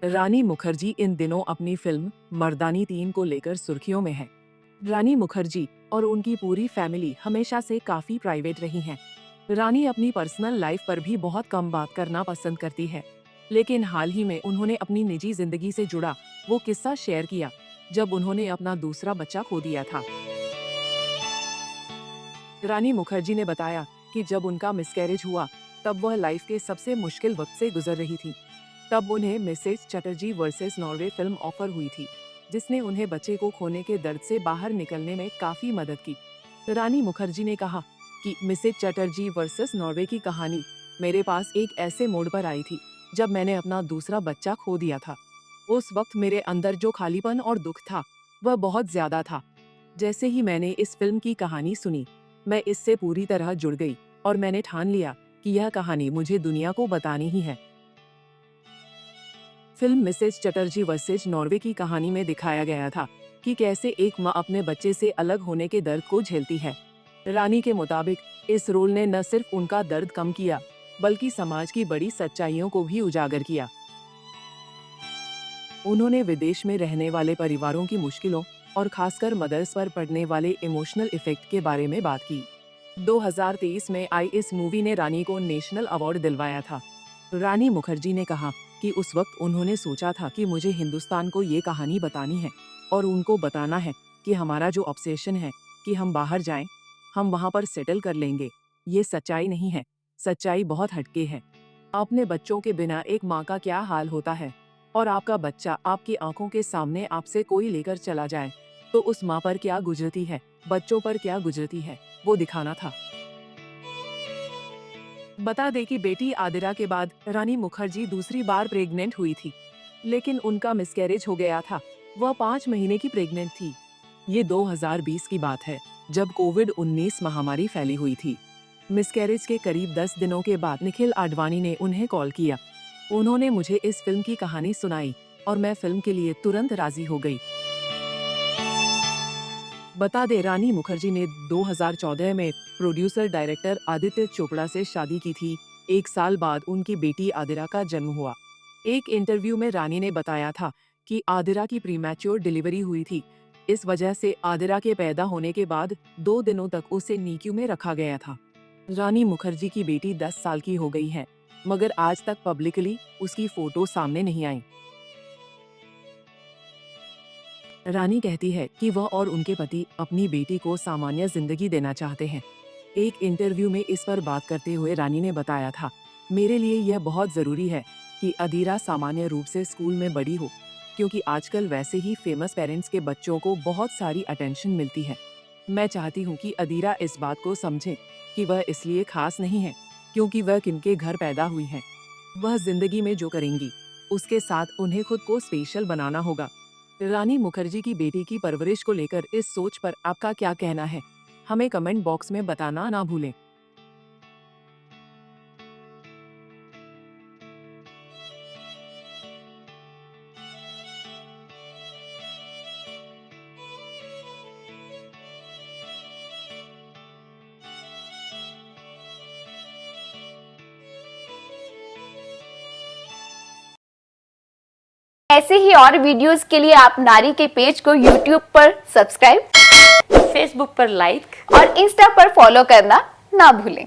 रानी मुखर्जी इन दिनों अपनी फिल्म मर्दानी 3 को लेकर सुर्खियों में है। रानी मुखर्जी और उनकी पूरी फैमिली हमेशा से काफी प्राइवेट रही हैं। रानी अपनी पर्सनल लाइफ पर भी बहुत कम बात करना पसंद करती है, लेकिन हाल ही में उन्होंने अपनी निजी जिंदगी से जुड़ा वो किस्सा शेयर किया जब उन्होंने अपना दूसरा बच्चा खो दिया था। रानी मुखर्जी ने बताया कि जब उनका मिसकैरेज हुआ तब वह लाइफ के सबसे मुश्किल वक्त से गुजर रही थी। तब उन्हें Mrs Chatterjee versus Norway film offer हुई थी, जिसने उन्हें बच्चे को खोने के दर्द से बाहर निकलने में काफी मदद की। रानी मुखर्जी ने कहा कि मिसेस चटर्जी वर्सेस नॉर्वे की कहानी मेरे पास एक ऐसे मोड़ पर आई थी जब मैंने अपना दूसरा बच्चा खो दिया था। उस वक्त मेरे अंदर जो खालीपन और दुख था वह बहुत ज्यादा था। जैसे ही मैंने इस फिल्म की कहानी सुनी, मैं इससे पूरी तरह जुड़ गई और मैंने ठान लिया कि यह कहानी मुझे दुनिया को बतानी ही है। Film Mrs Chatterjee versus Norway की कहानी में दिखाया गया था कि कैसे एक माँ अपने बच्चे से अलग होने के दर्द को झेलती है। रानी के मुताबिक इस रोल ने न सिर्फ उनका दर्द कम किया, बल्कि समाज की बड़ी सच्चाइयों को भी उजागर किया। उन्होंने विदेश में रहने वाले परिवारों की मुश्किलों और खासकर मदर्स पर पड़ने वाले इमोशनल इफेक्ट के बारे में बात की। 2023 में आई इस मूवी ने रानी को नेशनल अवार्ड दिलवाया था। रानी मुखर्जी ने कहा कि उस वक्त उन्होंने सोचा था कि मुझे हिंदुस्तान को ये कहानी बतानी है और उनको बताना है कि हमारा जो ऑब्सेशन है कि हम बाहर जाएं, हम वहां पर सेटल कर लेंगे, ये सच्चाई नहीं है। सच्चाई बहुत हटके है। अपने बच्चों के बिना एक माँ का क्या हाल होता है, और आपका बच्चा आपकी आंखों के सामने आपसे कोई लेकर चला जाए तो उस माँ पर क्या गुजरती है, बच्चों पर क्या गुजरती है, वो दिखाना था। बता दें कि बेटी आदिरा के बाद रानी मुखर्जी दूसरी बार प्रेग्नेंट हुई थी, लेकिन उनका मिसकैरेज हो गया था। वह 5 महीने की प्रेग्नेंट थी। ये 2020 की बात है, जब कोविड-19 महामारी फैली हुई थी। मिसकैरेज के करीब 10 दिनों के बाद निखिल आडवाणी ने उन्हें कॉल किया। उन्होंने मुझे इस फिल्म की कहानी सुनाई और मैं फिल्म के लिए तुरंत राजी हो गई। बता दे रानी मुखर्जी ने 2014 में प्रोड्यूसर डायरेक्टर आदित्य चोपड़ा से शादी की थी। 1 साल बाद उनकी बेटी आदिरा का जन्म हुआ। एक इंटरव्यू में रानी ने बताया था कि आदिरा की प्रीमैच्योर डिलीवरी हुई थी। इस वजह से आदिरा के पैदा होने के बाद 2 दिनों तक उसे नीक्यू में रखा गया था। रानी मुखर्जी की बेटी 10 साल की हो गई है, मगर आज तक पब्लिकली उसकी फोटो सामने नहीं आई। रानी कहती है कि वह और उनके पति अपनी बेटी को सामान्य जिंदगी देना चाहते हैं। एक इंटरव्यू में इस पर बात करते हुए रानी ने बताया था, मेरे लिए यह बहुत जरूरी है कि अदीरा सामान्य रूप से स्कूल में बड़ी हो, क्योंकि आजकल वैसे ही फेमस पेरेंट्स के बच्चों को बहुत सारी अटेंशन मिलती है। मैं चाहती हूँ कि अदीरा इस बात को समझे कि वह इसलिए खास नहीं है क्योंकि वह किनके घर पैदा हुई है। वह जिंदगी में जो करेंगी उसके साथ उन्हें खुद को स्पेशल बनाना होगा। रानी मुखर्जी की बेटी की परवरिश को लेकर इस सोच पर आपका क्या कहना है? हमें कमेंट बॉक्स में बताना ना भूलें। ऐसे ही और वीडियोस के लिए आप नारी के पेज को YouTube पर सब्सक्राइब, फेसबुक पर लाइक और इंस्टा पर फॉलो करना ना भूलें।